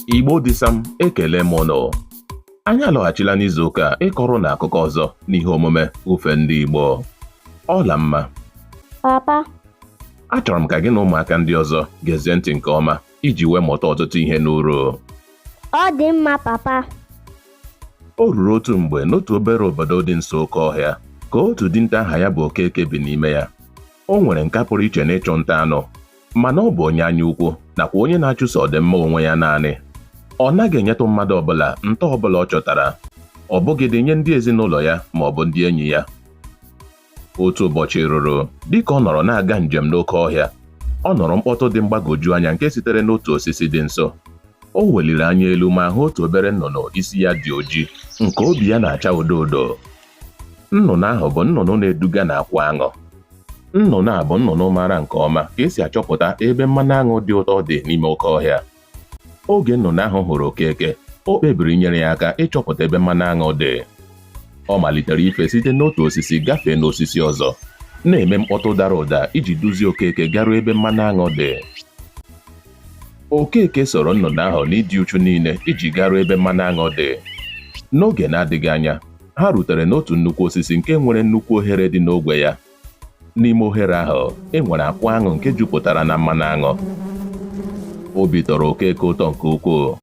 Igbo dị sam ekele m ụnụ. Anyị alọghachila n'izu ụka ịkọrọ na akụkọ ọzọ n'ihe omume ufe ndị Igbo. Ọla mma. Papa. Achọrọ m ka gị na ụmụaka ndị ọzọ gezie ntị nke ọma iji wee mụta ọtụtụ ihe n'uru. Ọ dị mma, papa. O ruru otu mgbe n'otu obere obodo dị nso oke ọhịa ka otu dinta aha ya bụ Okeke bi n'ime ya. O nwere nka pụrụ iche n'ịchụ nta anụ, mana ọ bụ onye anya ukwu nakwa onye na-achụso ọdịmma onwe ya naanị. Ọ naghị enyetụ mmadụ ọbụla nta ọbụla ọ chọtara, ọ bụghịdị nye ndị ezinụlọ ya ma ọ bụ ndị enyi ya. Otu ụbọchị ruru dịka ọ nọrọ na-aga njem n'oke ọhịa, ọ nọrọ mkpọtụ dị mgbagwoju anya nke sitere n'otu osisi dị nso. O weliri anya elu ma hụ otu obere nnụnụ isi ya dị ojii nke obi ya na-acha odo odo. Nnụnụ ahụ bụ nnụnụ na-eduga n'akwa aṅụ. Nnụnụ a bụ nnụnụ maara nke ọma ka esi achọpụta ebe mmanụ aṅụ dị ụtọ dị n'ime oke ọhịa. Oge nnụnụ ahụ hụrụ Okeke, o kpebiri inyere ya aka ịchọpụta ebe mmanụ aṅụ dị. Ọ malitere ife site n'otu osisi gafee n'osisi ọzọ, na-eme mkpọtụ dara ụda iji duzie Okeke garuo ebe mmanụ aṅụ dị. Okeke soro nnụnụ ahụ n'ịdị uchu niile iji garuo ebe mmanụ aṅụ dị. N'oge na-adịghị anya, ha rutere n'otu nnukwu osisi nke nwere nnukwu ohere dị n'ogwe ya. N'ime ohere ahụ, e nwere akwa aṅụ nke jupụtara na mmanụ aṅụ. Obi tọrọ Okeke ụtọ nke ukwuu.